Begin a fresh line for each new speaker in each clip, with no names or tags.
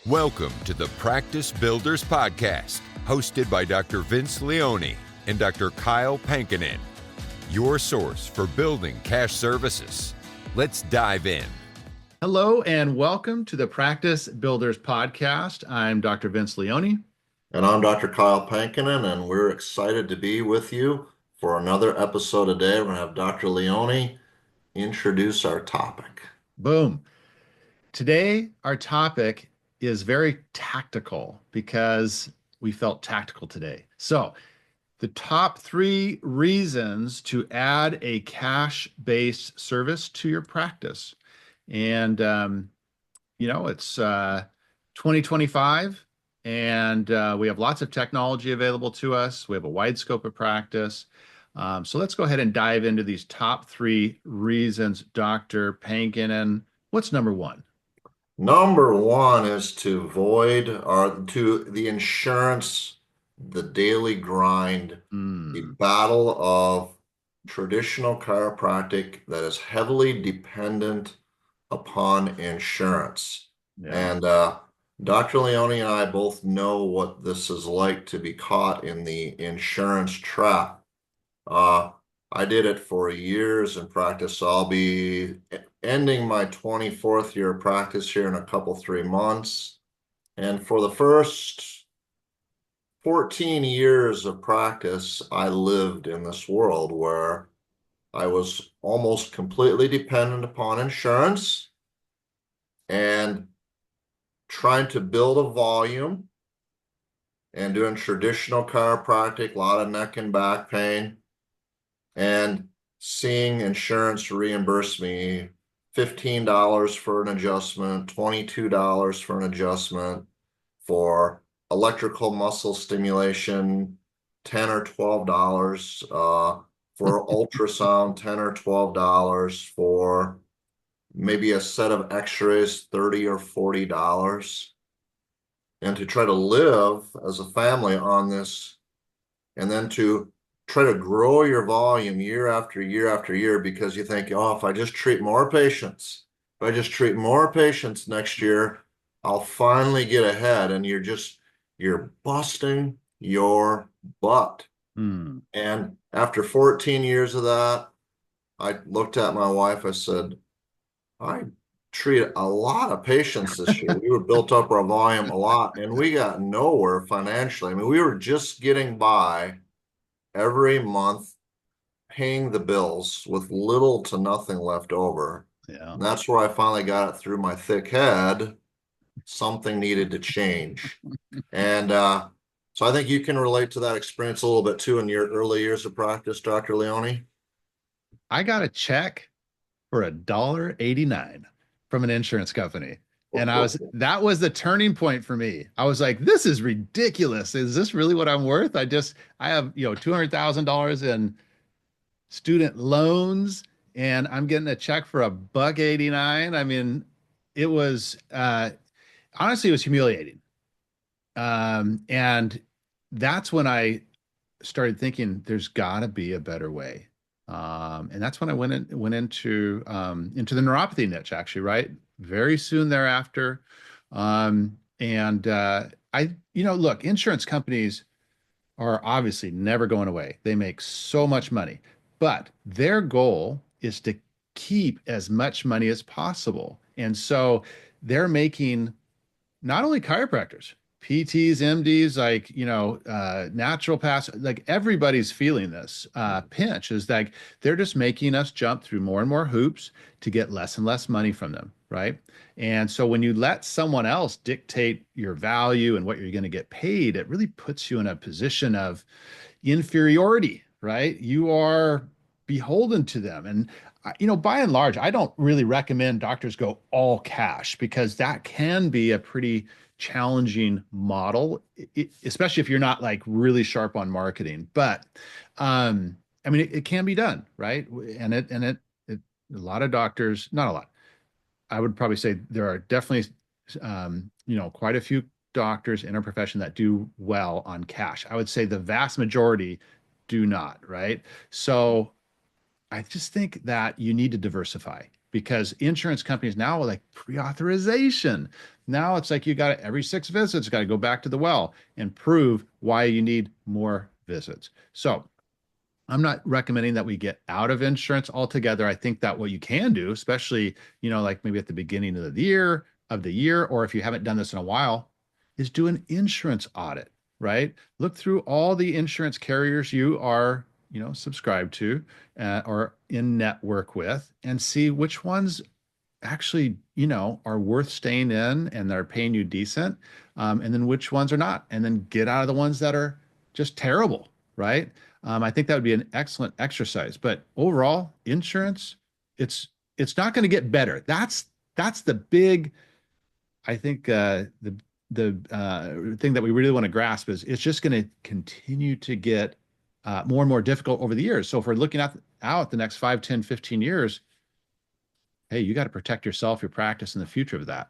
Welcome to the Practice Builders Podcast, hosted by Dr. Vince Leone and Dr. Kyle Pankinen, your source for building cash services. Let's dive in.
Hello and welcome to the Practice Builders Podcast. I'm Dr. Vince Leone.
And I'm Dr. Kyle Pankinen, and we're excited to be with you for another episode today. We're going to have Dr. Leone introduce our topic.
Boom. Today, our topic is very tactical because we felt tactical today. So the top 3 reasons to add a cash-based service to your practice. And, it's 2025 and we have lots of technology available to us. We have a wide scope of practice. So let's go ahead and dive into these top 3 reasons, Dr. Pankinen. What's number 1?
Number 1 is to avoid the insurance, the daily grind, the battle of traditional chiropractic that is heavily dependent upon insurance. Yeah. And Dr. Leone and I both know what this is like to be caught in the insurance trap. I did it for years in practice. So I'll be ending my 24th year of practice here in a couple, 3 months. And for the first 14 years of practice, I lived in this world where I was almost completely dependent upon insurance and trying to build a volume and doing traditional chiropractic, a lot of neck and back pain, and seeing insurance reimburse me $15 for an adjustment, $22 for an adjustment, for electrical muscle stimulation, $10 or $12, for ultrasound, $10 or $12, for maybe a set of x-rays, $30 or $40. And to try to live as a family on this, and then to try to grow your volume year after year after year, because you think, if I just treat more patients, next year, I'll finally get ahead. And you're busting your butt. And after 14 years of that, I looked at my wife, I said, I treated a lot of patients this year. We were built up our volume a lot, and we got nowhere financially. I mean, we were just getting by every month, paying the bills with little to nothing left over. Yeah. And that's where I finally got it through my thick head. Something needed to change. And so I think you can relate to that experience a little bit too in your early years of practice, Dr. Leone.
I got a check for $1.89 from an insurance company. And that was the turning point for me. I was like, this is ridiculous. Is this really what I'm worth? I have, $200,000 in student loans and I'm getting a check for $1.89. I mean, it was, honestly, it was humiliating. And that's when I started thinking there's gotta be a better way. And that's when I went into the neuropathy niche, actually, right? Very soon thereafter. Look, insurance companies are obviously never going away. They make so much money, but their goal is to keep as much money as possible. And so they're making not only chiropractors, PTs, MDs, naturopaths, like everybody's feeling this pinch is like they're just making us jump through more and more hoops to get less and less money from them, right? And so when you let someone else dictate your value and what you're going to get paid, it really puts you in a position of inferiority, right? You are beholden to them. And by and large, I don't really recommend doctors go all cash because that can be a pretty challenging model, especially if you're not like really sharp on marketing. But it can be done, right? And a lot of doctors, not a lot. I would probably say there are definitely, quite a few doctors in our profession that do well on cash. I would say the vast majority do not, right? So I just think that you need to diversify because insurance companies now are like pre-authorization. Now it's like you got to, every 6 visits, got to go back to the well and prove why you need more visits. So I'm not recommending that we get out of insurance altogether. I think that what you can do, especially, like maybe at the beginning of the year, or if you haven't done this in a while, is do an insurance audit, right? Look through all the insurance carriers you are, subscribed to or in network with, and see which ones actually, are worth staying in and they're paying you decent, and then which ones are not, and then get out of the ones that are just terrible, right? I think that would be an excellent exercise. But overall, insurance, it's not going to get better. That's the big, I think, the thing that we really want to grasp is it's just going to continue to get more and more difficult over the years. So if we're looking out the next 5, 10, 15 years, hey, you got to protect yourself, your practice, and the future of that.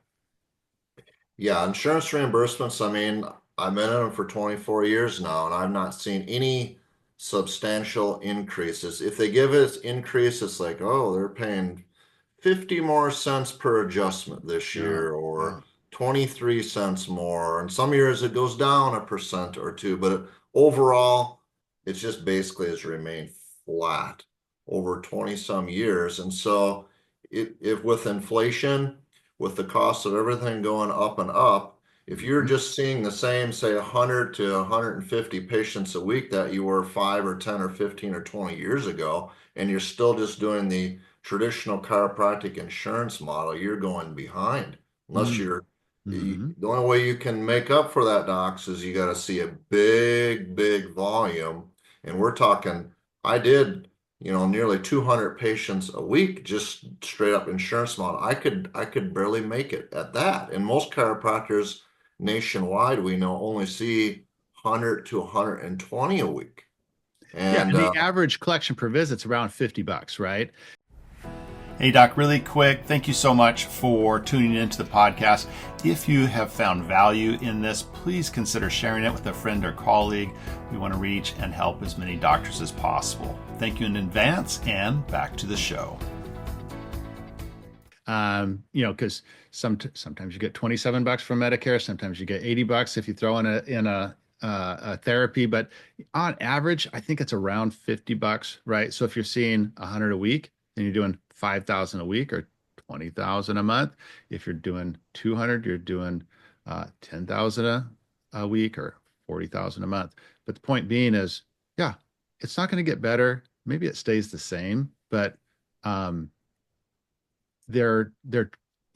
Yeah, insurance reimbursements, I mean, I've been in them for 24 years now, and I've not seen any substantial increases. If they give us increase, it's like, oh, they're paying 50 more cents per adjustment this
Yeah,
year,
yeah.
or 23 cents more. And some years it goes down a percent or two, but overall, it's just basically has remained flat over 20 some years. And so if with inflation, with the cost of everything going up and up, if you're
Mhm.
just seeing the same, say 100 to 150 patients a week that you were 5 or 10 or 15 or 20 years ago, and you're still just doing the traditional chiropractic insurance model, you're going behind. Unless
Mm.
you're,
Mhm.
the only way you can make up for that, docs, is you got to see a big, big volume. And we're talking, I did, nearly 200 patients a week, just straight up insurance model. I could barely make it at that. And most chiropractors nationwide, we know, only see 100 to 120 a week.
Yeah,
And
and the average collection per visit's around $50, right?
Hey, Doc, really quick, thank you so much for tuning into the podcast. If you have found value in this, please consider sharing it with a friend or colleague. We want to reach and help as many doctors as possible. Thank you in advance, and back to the show.
Because sometimes you get $27 from Medicare, sometimes you get $80 if you throw in a therapy, but on average, I think it's around $50, right? So if you're seeing 100 a week, then you're doing 5,000 a week or 20,000 a month. If you're doing 200, you're doing 10,000 a week or 40,000 a month. But the point being is, yeah, it's not going to get better. Maybe it stays the same, but um, they're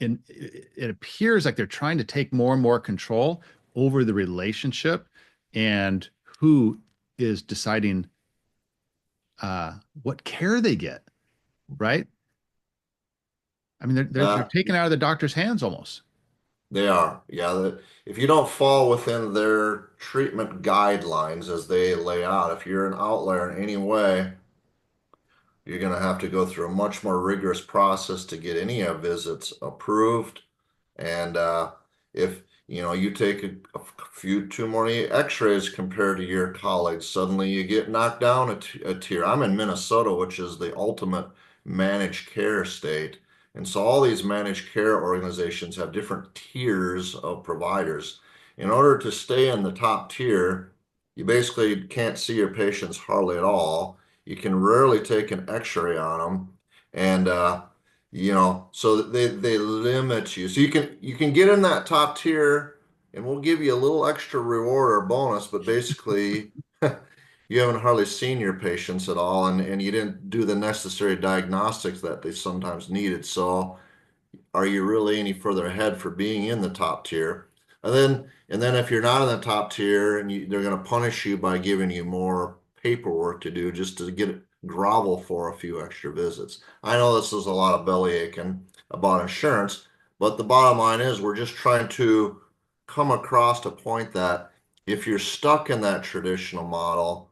it appears like they're trying to take more and more control over the relationship and who is deciding what care they get, right? I mean, they're
uh,
taken out of the doctor's hands almost.
they are, yeah. If you don't fall within their treatment guidelines as they lay out, if you're an outlier in any way, you're going to have to go through a much more rigorous process to get any of visits approved. And if you take a few too many X-rays compared to your colleagues, suddenly you get knocked down a tier. I'm in Minnesota, which is the ultimate managed care state, and so all these managed care organizations have different tiers of providers. In order to stay in the top tier, you basically can't see your patients hardly at all. You can rarely take an X-ray on them, and so that they limit you. So you can get in that top tier, and we'll give you a little extra reward or bonus, but basically you haven't hardly seen your patients at all, and you didn't do the necessary diagnostics that they sometimes needed. So are you really any further ahead for being in the top tier? And then if you're not in the top tier, and they're going to punish you by giving you more paperwork to do just to get grovel for a few extra visits. I know this is a lot of belly aching about insurance, but the bottom line is we're just trying to come across a point that if you're stuck in that traditional model,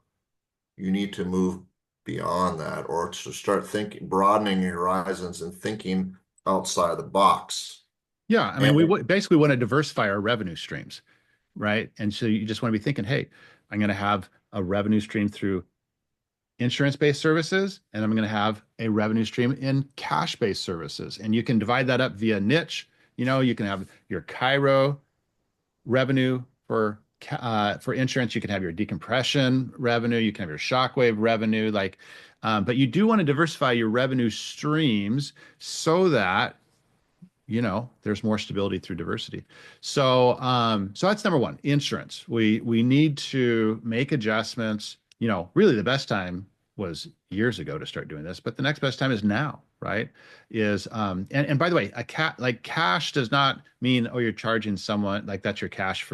you need to move beyond that, or to start thinking, broadening your horizons and thinking outside the box.
Yeah, I mean,
And
basically want to diversify our revenue streams, right? And so you just want to be thinking, hey, I'm going to have a revenue stream through insurance-based services, and I'm going to have a revenue stream in cash-based services. And you can divide that up via niche. You can have your chiro revenue for insurance. You can have your decompression revenue. You can have your shockwave revenue. But you do want to diversify your revenue streams so that there's more stability through diversity. So that's number one, insurance. We need to make adjustments. Really the best time was years ago to start doing this, but the next best time is now, right? And by the way, cash does not mean, oh, you're charging someone like that's your cash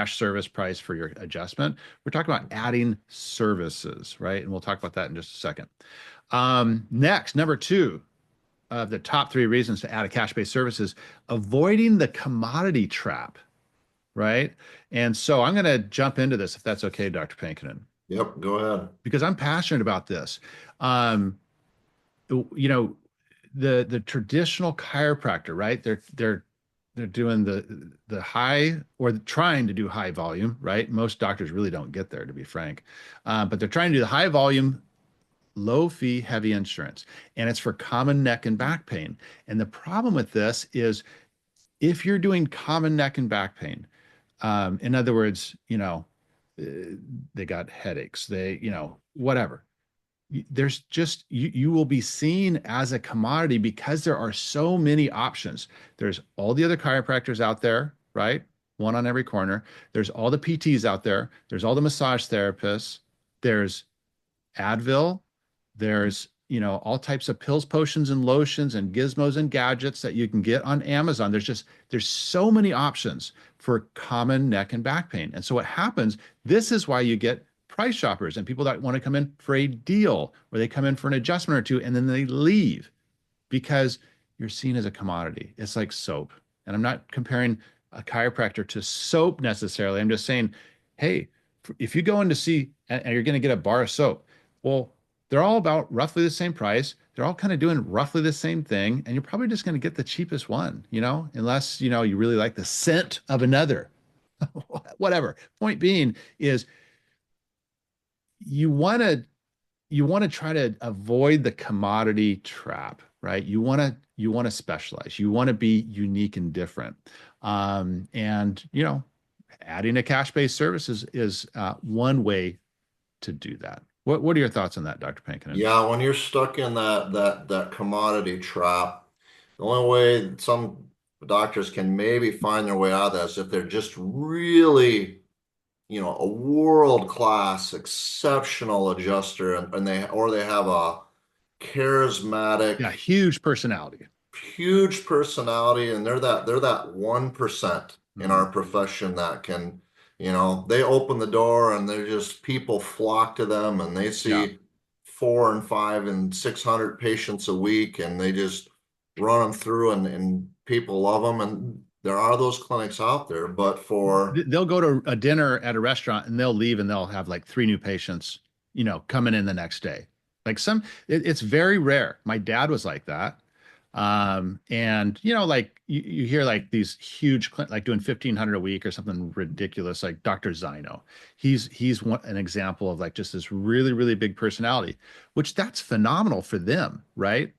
service price for your adjustment. We're talking about adding services, right? And we'll talk about that in just a second. Next, number two of the top three reasons to add a cash-based service is avoiding the commodity trap, right? And so I'm going to jump into this if that's okay, Dr. Pankinen.
Yep, go ahead.
Because I'm passionate about this. The traditional chiropractor, right? They're doing the high, or trying to do high volume, right? Most doctors really don't get there, to be frank. But they're trying to do the high volume, low fee, heavy insurance, and it's for common neck and back pain. And the problem with this is if you're doing common neck and back pain, in other words, they got headaches, whatever. There's just, you will be seen as a commodity because there are so many options. There's all the other chiropractors out there, right? One on every corner. There's all the PTs out there. There's all the massage therapists. There's Advil. There's, all types of pills, potions, and lotions and gizmos and gadgets that you can get on Amazon. There's so many options for common neck and back pain. And so what happens, this is why you get price shoppers and people that want to come in for a deal, or they come in for an adjustment or two and then they leave because you're seen as a commodity. It's like soap. And I'm not comparing a chiropractor to soap necessarily. I'm just saying, hey, if you go in to see and you're going to get a bar of soap, well, they're all about roughly the same price. They're all kind of doing roughly the same thing. And you're probably just going to get the cheapest one, unless, you really like the scent of another, whatever. Point being is you want to try to avoid the commodity trap, right? You want to specialize. You want to be unique and different. And adding a cash-based service is one way to do that. What are your thoughts on that, Dr. Pankinen?
Yeah, when you're stuck in that commodity trap, the only way some doctors can maybe find their way out of that is if they're just really, a world-class, exceptional adjuster, and they have a charismatic,
yeah, huge personality,
and they're that 1% in our profession that can. They open the door and they're just, people flock to them, and they see 400 and 500 and 600 patients a week, and they just run them through, and people love them. And there are those clinics out there, but
they'll go to a dinner at a restaurant and they'll leave and they'll have like 3 new patients, coming in the next day. Like it's very rare. My dad was like that. And like you hear like these huge, like doing 1,500 a week or something ridiculous, like Dr. Zino. He's an example of like just this really, really big personality, which that's phenomenal for them, right?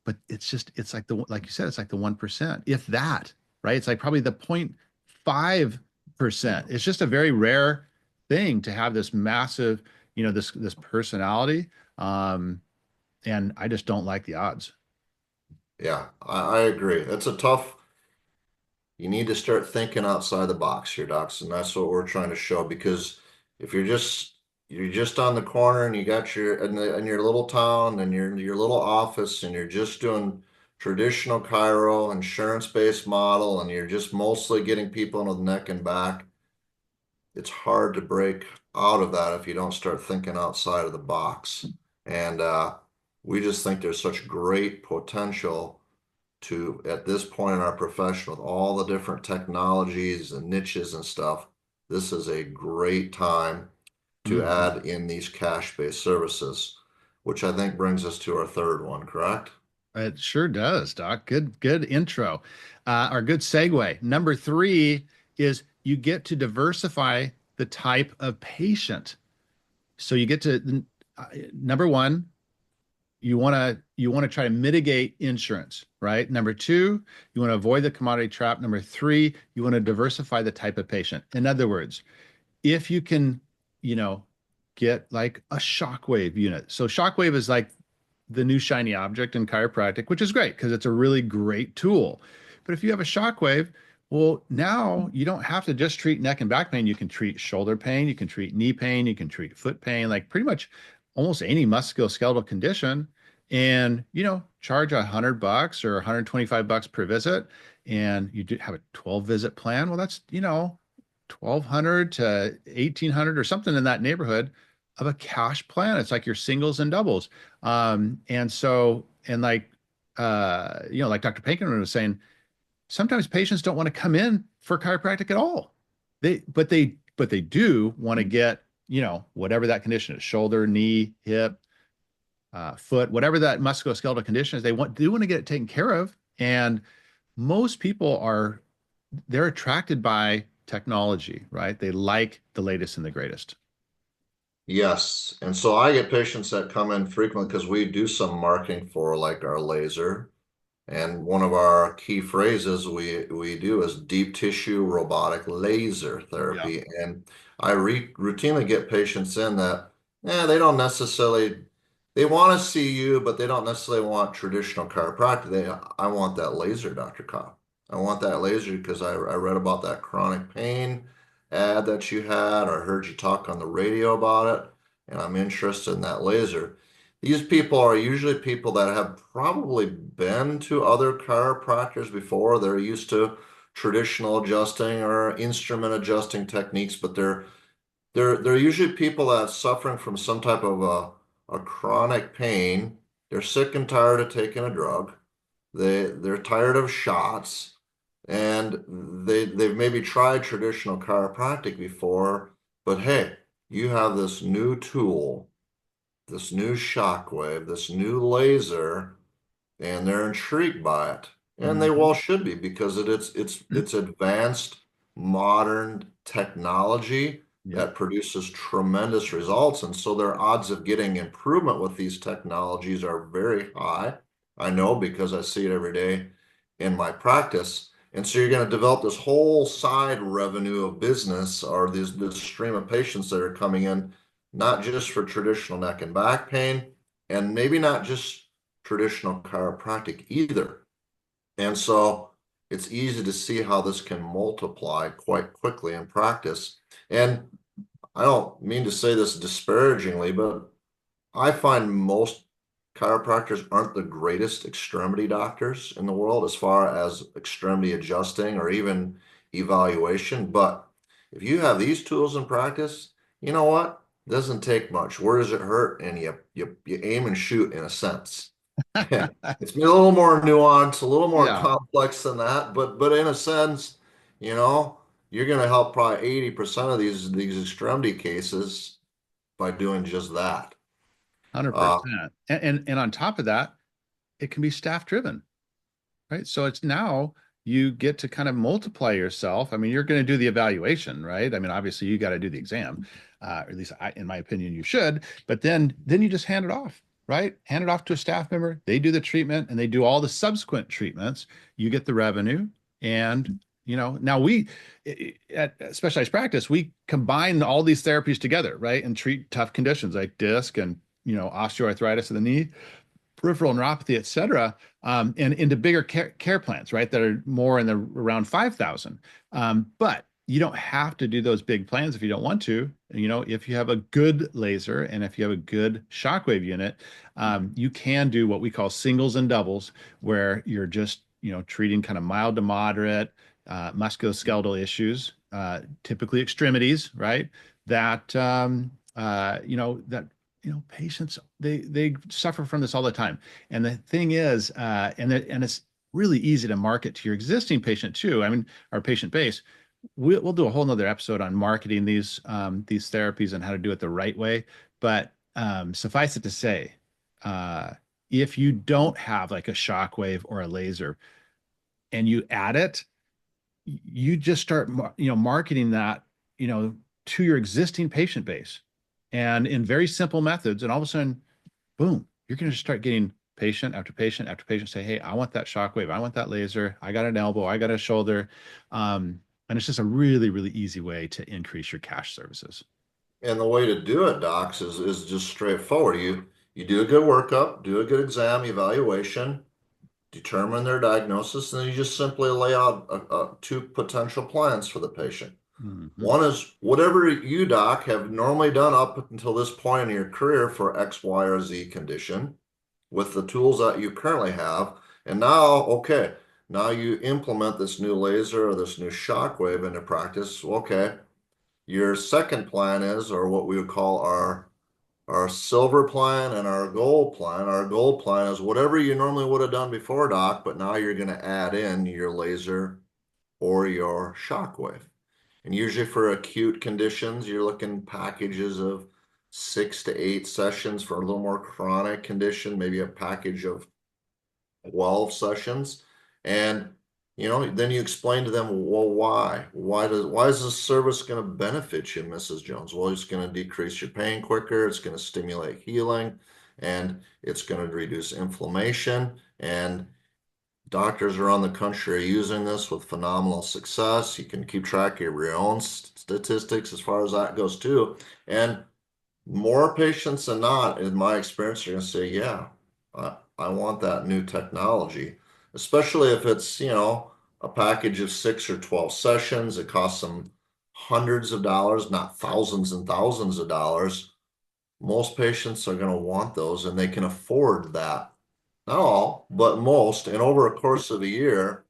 But it's like like you said, it's like the 1%, if that, right? It's like probably the 0.5%. It's just a very rare thing to have this massive, this personality. And I just don't like the odds.
Yeah, I agree. You need to start thinking outside the box here, docs, and that's what we're trying to show. Because if you're just on the corner and you got in your little town and your little office, and you're just doing traditional chiro, insurance-based model, and you're just mostly getting people into the neck and back, it's hard to break out of that if you don't start thinking outside of the box. And we just think there's such great potential to, at this point in our profession, with all the different technologies and niches and stuff, this is a great time to add in these cash-based services, which I think brings us to our third one, correct?
It sure does, Doc. Good intro, or good segue. Number 3 is you get to diversify the type of patient. So you get to number one, you want to try to mitigate insurance, right? Number two, you want to avoid the commodity trap. Number three, you want to diversify the type of patient. In other words, if you can, you know, get like a shockwave unit. So shockwave is like the new shiny object in chiropractic, which is great because it's a really great tool. But if you have a shockwave, well, now you don't have to just treat neck and back pain. You can treat shoulder pain, you can treat knee pain, you can treat foot pain, like pretty much almost any musculoskeletal condition. And, charge $100 or $125 per visit. And you do have a 12 visit plan. Well, that's, 1,200 to 1,800 or something in that neighborhood of a cash plan. It's like your singles and doubles. And so, and like, like Dr. Pankin was saying, sometimes patients don't want to come in for chiropractic at all. But they do want to get, whatever that condition is, shoulder, knee, hip, foot, whatever that musculoskeletal condition is, do want to get it taken care of. And most people they're attracted by technology, right? They like the latest and the greatest.
Yes. And so I get patients that come in frequently because we do some marketing for like our laser. And one of our key phrases we do is deep tissue robotic laser therapy. Yeah. And I routinely get patients in that, they don't necessarily, they want to see you, but they don't necessarily want traditional chiropractic. I want that laser, Dr. Cobb. I want that laser because I read about that chronic pain ad that you had, or heard you talk on the radio about it, and I'm interested in that laser. These people are usually people that have probably been to other chiropractors before. They're used to traditional adjusting or instrument adjusting techniques, but they're usually people that are suffering from some type of a chronic pain. They're sick and tired of taking a drug. They're tired of shots. And they've maybe tried traditional chiropractic before, but hey, you have this new tool, this new shockwave, this new laser, and they're intrigued by it. And they well should be, because it's advanced modern technology that produces tremendous results. And so their odds of getting improvement with these technologies are very high. I know because I see it every day in my practice. And so you're going to develop this whole side revenue of business, or this stream of patients that are coming in, not just for traditional neck and back pain, and maybe not just traditional chiropractic either. And so it's easy to see how this can multiply quite quickly in practice. And I don't mean to say this disparagingly, but I find most chiropractors aren't the greatest extremity doctors in the world as far as extremity adjusting or even evaluation. But if you have these tools in practice, you know what? It doesn't take much. Where does it hurt? And you aim and shoot, in a sense. It's a little more nuanced, a little more complex than that. But in a sense, you're going to help probably 80% of these extremity cases by doing just that.
100%. And on top of that, it can be staff driven, right? So it's now you get to kind of multiply yourself. I mean, you're going to do the evaluation, right? I mean, obviously you got to do the exam, or at least in my opinion, you should, but then you just hand it off, right? Hand it off to a staff member. They do the treatment and they do all the subsequent treatments. You get the revenue. And, now we at Specialized Practice, we combine all these therapies together, right? And treat tough conditions like disc and, osteoarthritis of the knee, peripheral neuropathy, et cetera, and into bigger care plans, right? That are more in the around 5,000. But you don't have to do those big plans if you don't want to. If you have a good laser and if you have a good shockwave unit, you can do what we call singles and doubles, where you're just, treating kind of mild to moderate musculoskeletal issues, typically extremities, right? That, patients, they suffer from this all the time. And the thing is, and it's really easy to market to your existing patient too. I mean, our patient base, we'll do a whole nother episode on marketing these therapies and how to do it the right way. But suffice it to say, if you don't have like a shockwave or a laser and you add it, you just start, marketing that, to your existing patient base. and in very simple methods. And all of a sudden, boom, you're going to start getting patient after patient after patient say, hey, I want that shockwave. I want that laser. I got an elbow. I got a shoulder. And it's just a really, really easy way to increase your cash services.
And the way to do it, docs, is just straightforward. You do a good workup, do a good exam, evaluation, determine their diagnosis, and then you just simply lay out two potential plans for the patient.
Mm-hmm.
One is whatever you, doc, have normally done up until this point in your career for X, Y, or Z condition with the tools that you currently have. And now, okay, now you implement this new laser or this new shockwave into practice. Okay, your second plan is, or what we would call our silver plan and our gold plan. Our gold plan is whatever you normally would have done before, doc, but now you're going to add in your laser or your shockwave. And usually for acute conditions, you're looking packages of 6 to 8 sessions. For a little more chronic condition, maybe a package of 12 sessions. And then you explain to them, well, why? Why is this service going to benefit you, Mrs. Jones? Well, it's going to decrease your pain quicker, it's going to stimulate healing, and it's going to reduce inflammation. And doctors around the country are using this with phenomenal success. You can keep track of your own statistics as far as that goes too. And more patients than not, in my experience, are going to say, yeah, I want that new technology, especially if it's, a package of 6 or 12 sessions. It costs them hundreds of dollars, not thousands and thousands of dollars. Most patients are going to want those, and they can afford that. Not all, but most. And over a course of a year,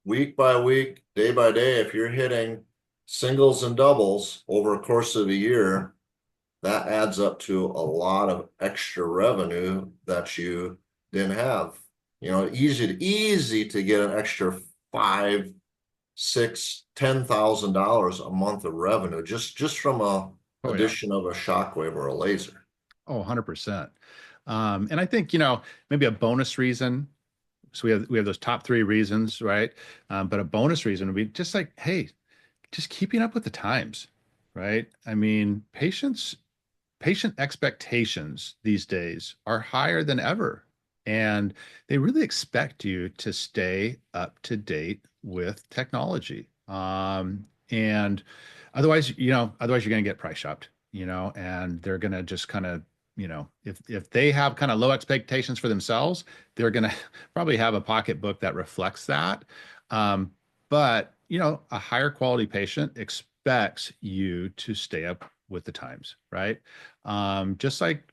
week by week, day by day, if you're hitting singles and doubles over a course of a year, that adds up to a lot of extra revenue that you didn't have. Easy to get an extra $5, $6, $10,000 a month of revenue just from addition of a shockwave or a laser.
Oh, 100%. And I think, maybe a bonus reason. So we have those top 3 reasons, right? But a bonus reason would be just like, hey, just keeping up with the times, right? I mean, patient expectations these days are higher than ever. And they really expect you to stay up to date with technology. And otherwise you're going to get price shopped, and they're going to just kind of, if they have kind of low expectations for themselves, they're going to probably have a pocketbook that reflects that. But, a higher quality patient expects you to stay up with the times, right? Just like,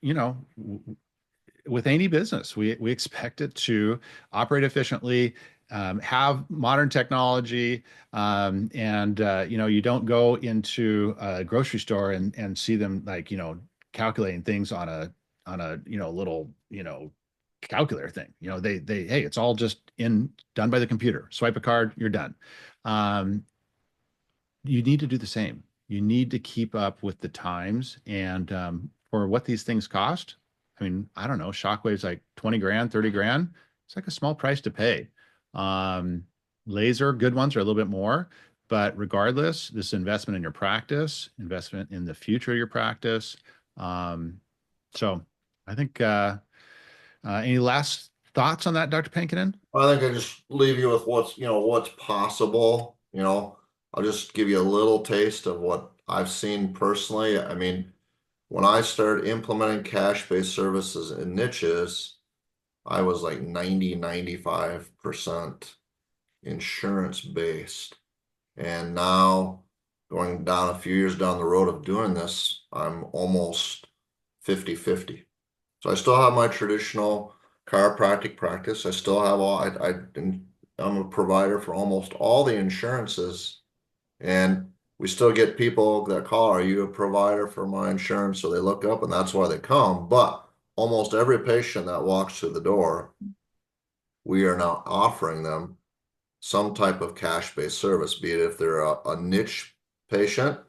with any business, we expect it to operate efficiently, have modern technology, and you don't go into a grocery store and see them like calculating things on a little calculator thing. They hey, it's all just done by the computer. Swipe a card, you're done. You need to do the same. You need to keep up with the times, and for what these things cost. I mean, I don't know, shockwaves like 20 grand, 30 grand. It's like a small price to pay. Laser, good ones are a little bit more, but regardless, this investment in your practice, investment in the future of your practice. So I think, any last thoughts on that, Dr. Pankinen?
I think I just leave you with what's possible. I'll just give you a little taste of what I've seen personally. I mean, when I started implementing cash-based services in niches, I was like 95% insurance-based. And now, going down a few years down the road of doing this, I'm almost 50-50. So I still have my traditional chiropractic practice. I still have I'm a provider for almost all the insurances. And we still get people that call, are you a provider for my insurance? So they look up and that's why they come. But almost every patient that walks through the door, we are now offering them some type of cash-based service, be it if they're a niche patient,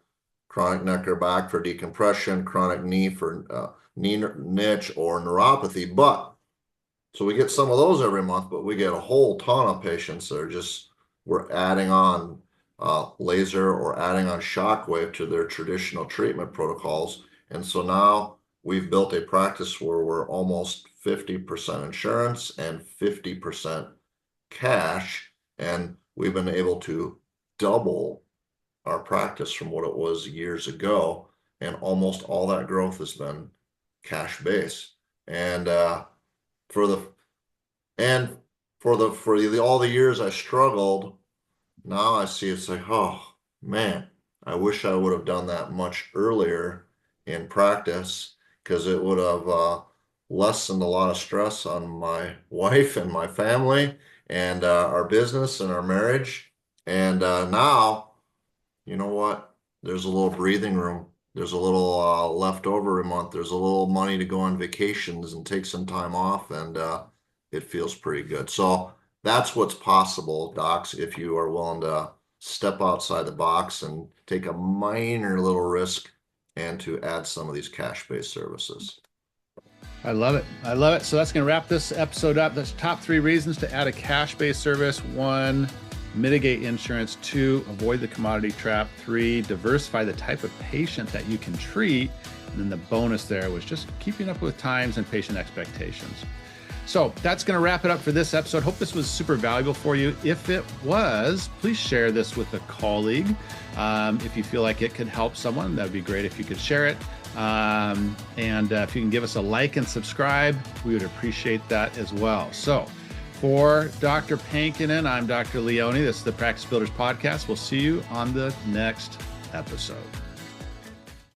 chronic neck or back for decompression, chronic knee for knee niche or neuropathy. But so we get some of those every month, but we get a whole ton of patients that are we're adding on laser or adding on shockwave to their traditional treatment protocols. And so now we've built a practice where we're almost 50% insurance and 50% cash. And we've been able to double our practice from what it was years ago. And almost all that growth has been cash based. And for all the years I struggled, now I see it's like, oh man, I wish I would have done that much earlier in practice, because it would have lessened a lot of stress on my wife and my family and our business and our marriage. And now, you know what? There's a little breathing room. There's a little leftover a month. There's a little money to go on vacations and take some time off, and it feels pretty good. So that's what's possible, docs, if you are willing to step outside the box and take a minor little risk and to add some of these cash-based services.
I love it. I love it. So that's going to wrap this episode up. That's top 3 reasons to add a cash-based service. 1, mitigate insurance. 2, avoid the commodity trap. 3, diversify the type of patient that you can treat. And then the bonus there was just keeping up with times and patient expectations. So that's going to wrap it up for this episode. Hope this was super valuable for you. If it was, please share this with a colleague. If you feel like it could help someone, that'd be great if you could share it. And if you can give us a like and subscribe, we would appreciate that as well. So for Dr. Pankinen, I'm Dr. Leone. This is the Practice Builders Podcast. We'll see you on the next episode.